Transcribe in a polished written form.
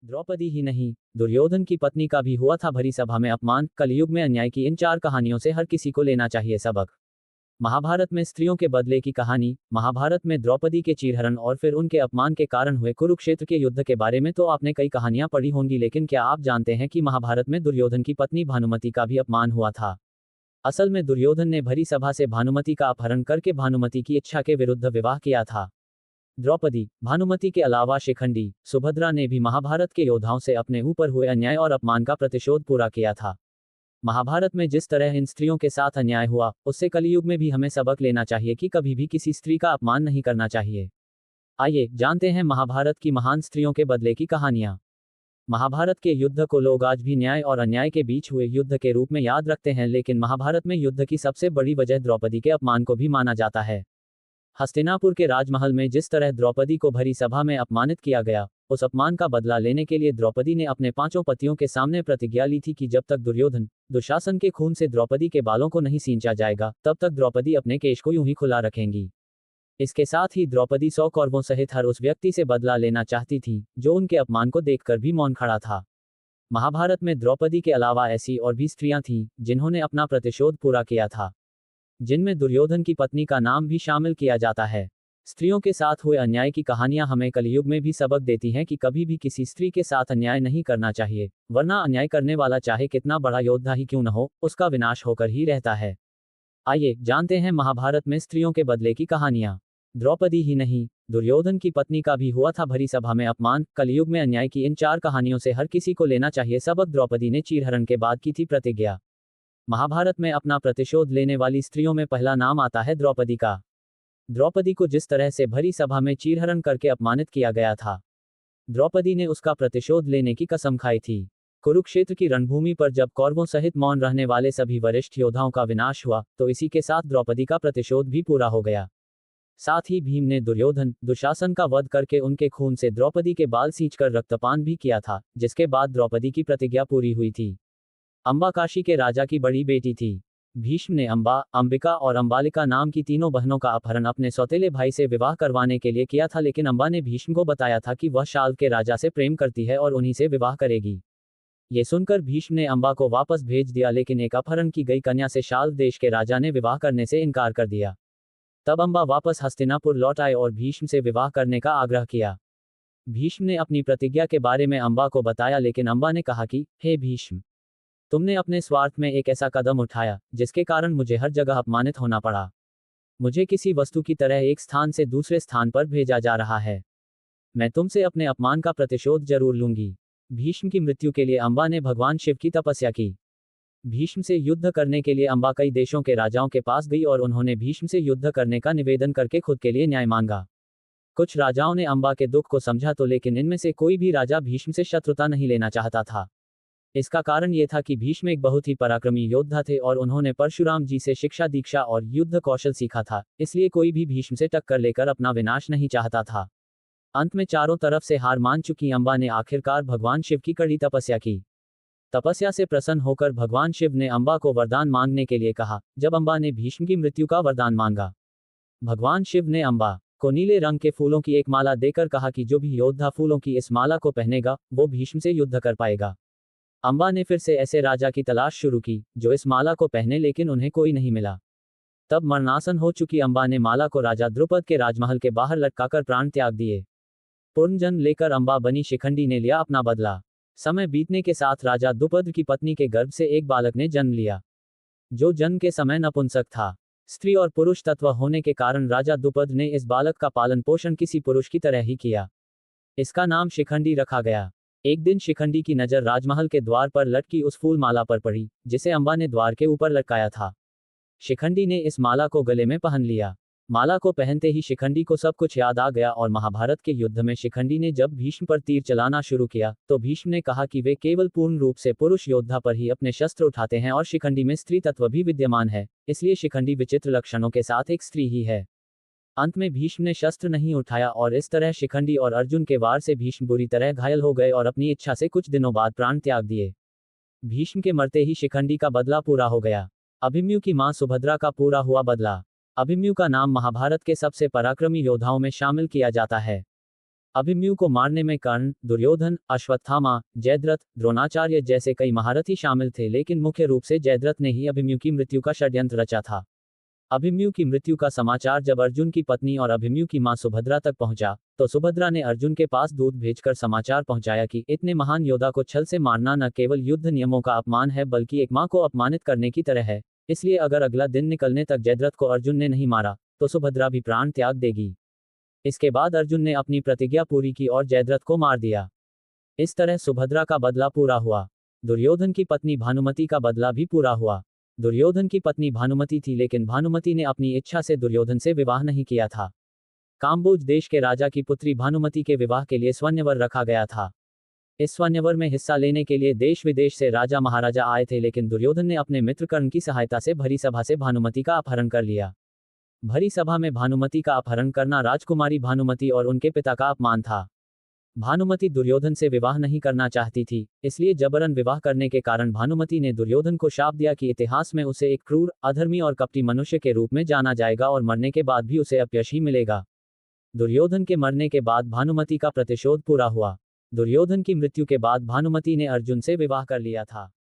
द्रौपदी ही नहीं, दुर्योधन की पत्नी का भी हुआ था भरी सभा में अपमान। कलयुग में अन्याय की इन 4 कहानियों से हर किसी को लेना चाहिए सबक। महाभारत में स्त्रियों के बदले की कहानी। महाभारत में द्रौपदी के चीरहरण और फिर उनके अपमान के कारण हुए कुरुक्षेत्र के युद्ध के बारे में तो आपने कई कहानियां पढ़ी होंगी, लेकिन क्या आप जानते हैं कि महाभारत में दुर्योधन की पत्नी भानुमति का भी अपमान हुआ था। असल में दुर्योधन ने भरी सभा से भानुमति का अपहरण करके भानुमति की इच्छा के विरुद्ध विवाह किया था। द्रौपदी, भानुमति के अलावा शिखंडी, सुभद्रा ने भी महाभारत के योद्धाओं से अपने ऊपर हुए अन्याय और अपमान का प्रतिशोध पूरा किया था। महाभारत में जिस तरह इन स्त्रियों के साथ अन्याय हुआ, उससे कलयुग में भी हमें सबक लेना चाहिए कि कभी भी किसी स्त्री का अपमान नहीं करना चाहिए। आइए जानते हैं महाभारत की महान स्त्रियों के बदले की कहानियां। महाभारत के युद्ध को लोग आज भी न्याय और अन्याय के बीच हुए युद्ध के रूप में याद रखते हैं, लेकिन महाभारत में युद्ध की सबसे बड़ी वजह द्रौपदी के अपमान को भी माना जाता है। हस्तिनापुर के राजमहल में जिस तरह द्रौपदी को भरी सभा में अपमानित किया गया, उस अपमान का बदला लेने के लिए द्रौपदी ने अपने 5 पतियों के सामने प्रतिज्ञा ली थी कि जब तक दुर्योधन, दुशासन के खून से द्रौपदी के बालों को नहीं सींचा जाएगा, तब तक द्रौपदी अपने केश को यूं ही खुला रखेंगी। इसके साथ ही द्रौपदी 100 कौरवों सहित हर उस व्यक्ति से बदला लेना चाहती थी जो उनके अपमान को देखकर भी मौन खड़ा था। महाभारत में द्रौपदी के अलावा ऐसी और भी स्त्रियां थीं जिन्होंने अपना प्रतिशोध पूरा किया था, जिनमें दुर्योधन की पत्नी का नाम भी शामिल किया जाता है। स्त्रियों के साथ हुए अन्याय की कहानियां हमें कलयुग में भी सबक देती हैं कि कभी भी किसी स्त्री के साथ अन्याय नहीं करना चाहिए, वरना अन्याय करने वाला चाहे कितना बड़ा योद्धा ही क्यों न हो, उसका विनाश होकर ही रहता है। आइए जानते हैं महाभारत में स्त्रियों के बदले की कहानियां। द्रौपदी ही नहीं, दुर्योधन की पत्नी का भी हुआ था भरी सभा में अपमान। कलयुग में अन्याय की इन 4 कहानियों से हर किसी को लेना चाहिए सबक। द्रौपदी ने चीरहरण के बाद की थी प्रतिज्ञा। महाभारत में अपना प्रतिशोध लेने वाली स्त्रियों में पहला नाम आता है द्रौपदी का। द्रौपदी को जिस तरह से भरी सभा में चीरहरण करके अपमानित किया गया था, द्रौपदी ने उसका प्रतिशोध लेने की कसम खाई थी। कुरुक्षेत्र की रणभूमि पर जब कौरवों सहित मौन रहने वाले सभी वरिष्ठ योद्धाओं का विनाश हुआ, तो इसी के साथ द्रौपदी का प्रतिशोध भी पूरा हो गया। साथ ही भीम ने दुर्योधन, दुशासन का वध करके उनके खून से द्रौपदी के बाल सींचकर रक्तपान भी किया था, जिसके बाद द्रौपदी की प्रतिज्ञा पूरी हुई थी। अंबा काशी के राजा की बड़ी बेटी थी। भीष्म ने अंबा, अंबिका और अंबालिका नाम की तीनों बहनों का अपहरण अपने सौतेले भाई से विवाह करवाने के लिए किया था, लेकिन अंबा ने भीष्म को बताया था कि वह शाल्व के राजा से प्रेम करती है और उन्हीं से विवाह करेगी। ये सुनकर भीष्म ने अंबा को वापस भेज दिया, लेकिन एक अपहरण की गई कन्या से शाल्व देश के राजा ने विवाह करने से इनकार कर दिया। तब अंबा वापस हस्तिनापुर लौट आए और भीष्म से विवाह करने का आग्रह किया। भीष्म ने अपनी प्रतिज्ञा के बारे में अंबा को बताया, लेकिन अंबा ने कहा कि हे भीष्म, तुमने अपने स्वार्थ में एक ऐसा कदम उठाया जिसके कारण मुझे हर जगह अपमानित होना पड़ा। मुझे किसी वस्तु की तरह एक स्थान से दूसरे स्थान पर भेजा जा रहा है। मैं तुमसे अपने अपमान का प्रतिशोध जरूर लूंगी। भीष्म की मृत्यु के लिए अंबा ने भगवान शिव की तपस्या की। भीष्म से युद्ध करने के लिए अंबा कई देशों के राजाओं के पास गई और उन्होंने भीष्म से युद्ध करने का निवेदन करके खुद के लिए न्याय मांगा। कुछ राजाओं ने अंबा के दुख को समझा तो, लेकिन इनमें से कोई भी राजा भीष्म से शत्रुता नहीं लेना चाहता था। इसका कारण ये था कि भीष्म एक बहुत ही पराक्रमी योद्धा थे और उन्होंने परशुराम जी से शिक्षा दीक्षा और युद्ध कौशल सीखा था, इसलिए कोई भी भीष्म से टक्कर लेकर अपना विनाश नहीं चाहता था। अंत में चारों तरफ से हार मान चुकी अंबा ने आखिरकार भगवान शिव की कड़ी तपस्या की। तपस्या से प्रसन्न होकर भगवान शिव ने अंबा को वरदान मांगने के लिए कहा। जब अंबा ने भीष्म की मृत्यु का वरदान मांगा, भगवान शिव ने अंबा को नीले रंग के फूलों की एक माला देकर कहा कि जो भी योद्धा फूलों की इस माला को पहनेगा, वो भीष्म से युद्ध कर पाएगा। अंबा ने फिर से ऐसे राजा की तलाश शुरू की जो इस माला को पहने, लेकिन उन्हें कोई नहीं मिला। तब मरणासन हो चुकी अंबा ने माला को राजा द्रुपद के राजमहल के बाहर लटकाकर प्राण त्याग दिए। पुनर्जन्म लेकर अंबा बनी शिखंडी ने लिया अपना बदला। समय बीतने के साथ राजा द्रुपद की पत्नी के गर्भ से एक बालक ने जन्म लिया, जो जन्म के समय नपुंसक था। स्त्री और पुरुष तत्व होने के कारण राजा द्रुपद ने इस बालक का पालन पोषण किसी पुरुष की तरह ही किया। इसका नाम शिखंडी रखा गया। एक दिन शिखंडी की नजर राजमहल के द्वार पर लटकी उस फूल माला पर पड़ी, जिसे अंबा ने द्वार के ऊपर लटकाया था। शिखंडी ने इस माला को गले में पहन लिया। माला को पहनते ही शिखंडी को सब कुछ याद आ गया और महाभारत के युद्ध में शिखंडी ने जब भीष्म पर तीर चलाना शुरू किया, तो भीष्म ने कहा कि वे केवल पूर्ण रूप से पुरुष योद्धा पर ही अपने शस्त्र उठाते हैं और शिखंडी में स्त्री तत्व भी विद्यमान है, इसलिए शिखंडी विचित्र लक्षणों के साथ एक स्त्री ही है। अंत में भीष्म ने शस्त्र नहीं उठाया और इस तरह शिखंडी और अर्जुन के वार से भीष्म बुरी तरह घायल हो गए और अपनी इच्छा से कुछ दिनों बाद प्राण त्याग दिए। भीष्म के मरते ही शिखंडी का बदला पूरा हो गया। अभिमन्यु की मां सुभद्रा का पूरा हुआ बदला। अभिमन्यु का नाम महाभारत के सबसे पराक्रमी योद्धाओं में शामिल किया जाता है। अभिमन्यु को मारने में कर्ण, दुर्योधन, अश्वत्थामा, जयद्रथ, द्रोणाचार्य जैसे कई महारथी शामिल थे, लेकिन मुख्य रूप से जयद्रथ ने ही अभिमन्यु की मृत्यु का षड्यंत्र रचा था। अभिमन्यु की मृत्यु का समाचार जब अर्जुन की पत्नी और अभिमन्यु की मां सुभद्रा तक पहुंचा, तो सुभद्रा ने अर्जुन के पास दूत भेजकर समाचार पहुंचाया कि इतने महान योद्धा को छल से मारना न केवल युद्ध नियमों का अपमान है, बल्कि एक मां को अपमानित करने की तरह है। इसलिए अगर अगला दिन निकलने तक जयद्रथ को अर्जुन ने नहीं मारा, तो सुभद्रा भी प्राण त्याग देगी। इसके बाद अर्जुन ने अपनी प्रतिज्ञा पूरी की और जयद्रथ को मार दिया। इस तरह सुभद्रा का बदला पूरा हुआ। दुर्योधन की पत्नी भानुमति का बदला भी पूरा हुआ। दुर्योधन की पत्नी भानुमति थी, लेकिन भानुमति ने अपनी इच्छा से दुर्योधन से विवाह नहीं किया था। काम्बोज देश के राजा की पुत्री भानुमति के विवाह के लिए स्वयंवर रखा गया था। इस स्वयंवर में हिस्सा लेने के लिए देश विदेश से राजा महाराजा आए थे, लेकिन दुर्योधन ने अपने मित्र कर्ण की सहायता से भरी सभा से भानुमति का अपहरण कर लिया। भरी सभा में भानुमति का अपहरण करना राजकुमारी भानुमति और उनके पिता का अपमान था। भानुमति दुर्योधन से विवाह नहीं करना चाहती थी, इसलिए जबरन विवाह करने के कारण भानुमति ने दुर्योधन को शाप दिया कि इतिहास में उसे एक क्रूर, अधर्मी और कपटी मनुष्य के रूप में जाना जाएगा और मरने के बाद भी उसे अपयश ही मिलेगा। दुर्योधन के मरने के बाद भानुमति का प्रतिशोध पूरा हुआ। दुर्योधन की मृत्यु के बाद भानुमति ने अर्जुन से विवाह कर लिया था।